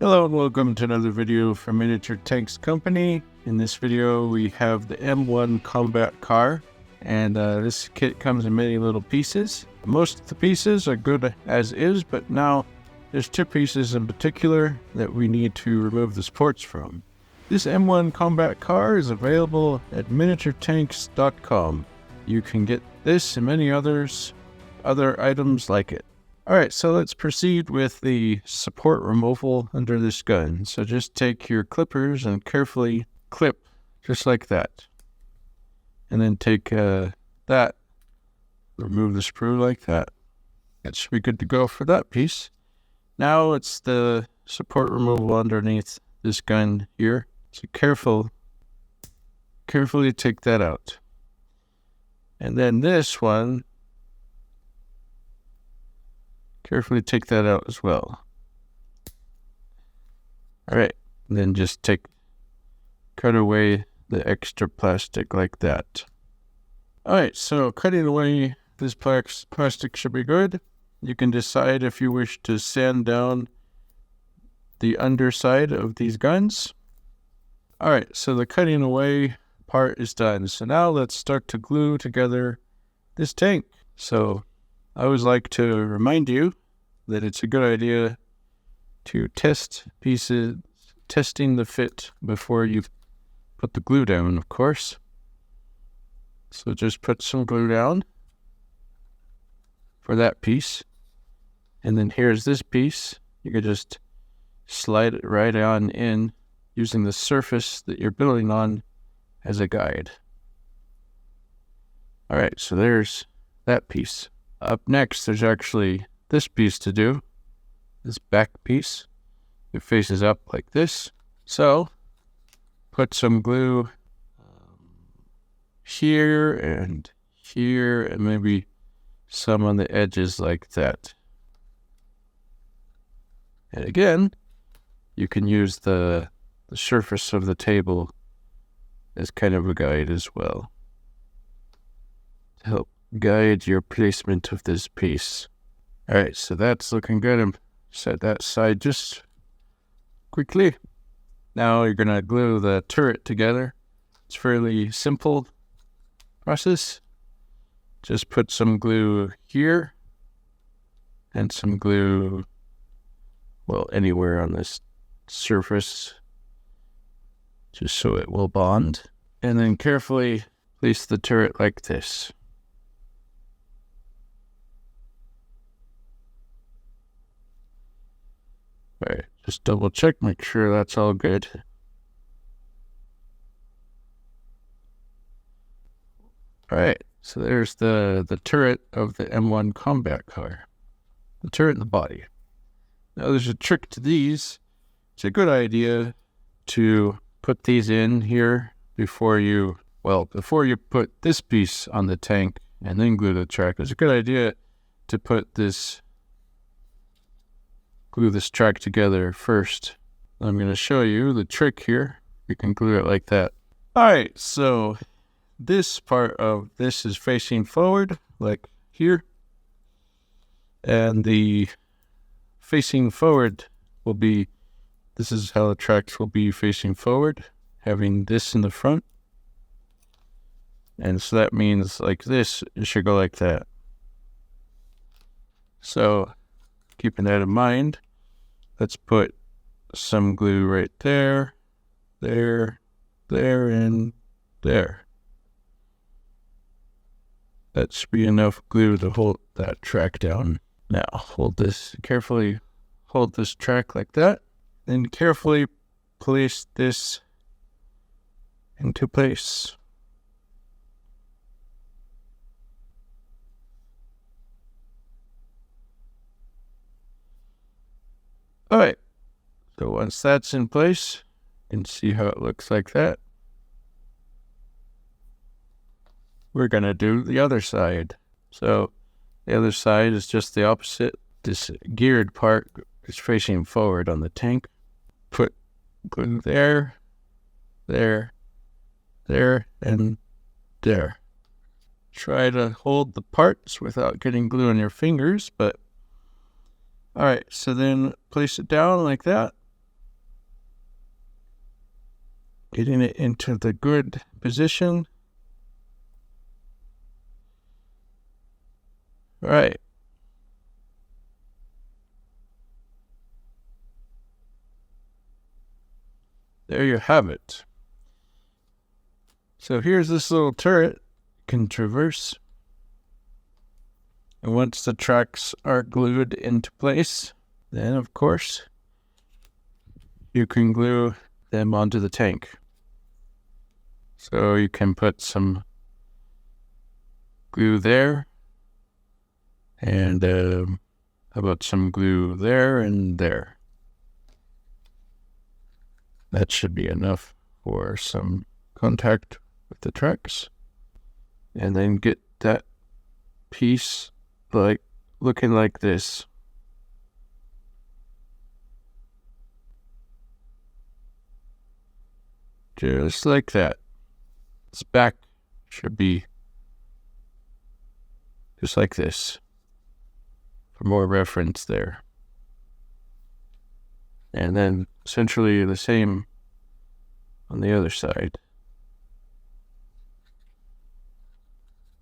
Hello and welcome to another video from Miniature Tanks Company. In this video we have the M1 combat car, and this kit comes in many little pieces. Most of the pieces are good as is, but now there's two pieces in particular that we need to remove the supports from. This M1 combat car is available at miniaturetanks.com. You can get this and many other items like it. Alright, so let's proceed with the support removal under this gun. So just take your clippers and carefully clip, just like that. And then take that, remove the sprue like that. That should be good to go for that piece. Now it's the support removal underneath this gun here. So carefully take that out. And then this one, carefully take that out as well. Alright, then just cut away the extra plastic like that. Alright, so cutting away this plastic should be good. You can decide if you wish to sand down the underside of these guns. Alright, so the cutting away part is done. So now let's start to glue together this tank. So I always like to remind you that it's a good idea to test pieces, testing the fit before you put the glue down, of course. So just put some glue down for that piece. And then here's this piece. You can just slide it right on in using the surface that you're building on as a guide. Alright, so there's that piece. Up next, there's actually this piece to do, this back piece. It faces up like this. So put some glue here and maybe some on the edges like that. And again, you can use the surface of the table as kind of a guide as well to help guide your placement of this piece. Alright, so that's looking good. And set that aside just quickly. Now you're going to glue the turret together. It's a fairly simple process. Just put some glue here and some glue, well, anywhere on this surface, just so it will bond. And then carefully place the turret like this. Alright, just double check, make sure that's all good. Alright, so there's the turret of the M1 combat car. The turret and the body. Now there's a trick to these. It's a good idea to put these in here before you put this piece on the tank and then glue the track. It's a good idea to glue this track together first. I'm going to show you the trick here. You can glue it like that. Alright, so this part of this is facing forward, like here. And the facing forward will be, this is how the tracks will be facing forward, having this in the front. And so that means like this, it should go like that. So keeping that in mind, let's put some glue right there, there, and there. That should be enough glue to hold that track down. Now carefully hold this track like that, then carefully place this into place. Alright, so once that's in place, you can see how it looks like that. We're going to do the other side. So the other side is just the opposite. This geared part is facing forward on the tank. Put glue there, and there. Try to hold the parts without getting glue on your fingers, but alright, so then place it down like that. getting it into the good position. All right. There you have it. So here's this little turret. It can traverse. And once the tracks are glued into place, then of course, you can glue them onto the tank. So you can put some glue there, and how about some glue there and there? That should be enough for some contact with the tracks. And then get that piece like looking like this. Just like that. Its back should be just like this. For more reference there. And then essentially the same on the other side.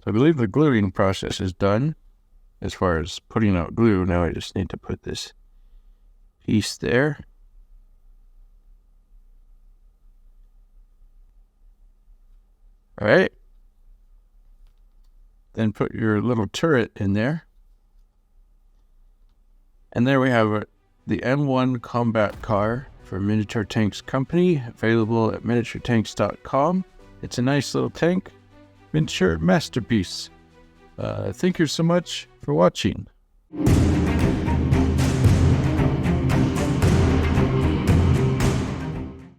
So I believe the gluing process is done as far as putting out glue. Now I just need to put this piece there. All right. Then put your little turret in there. And there we have it. The M1 combat car for Miniature Tanks Company, available at miniaturetanks.com. It's a nice little tank, miniature masterpiece. Thank you so much for watching.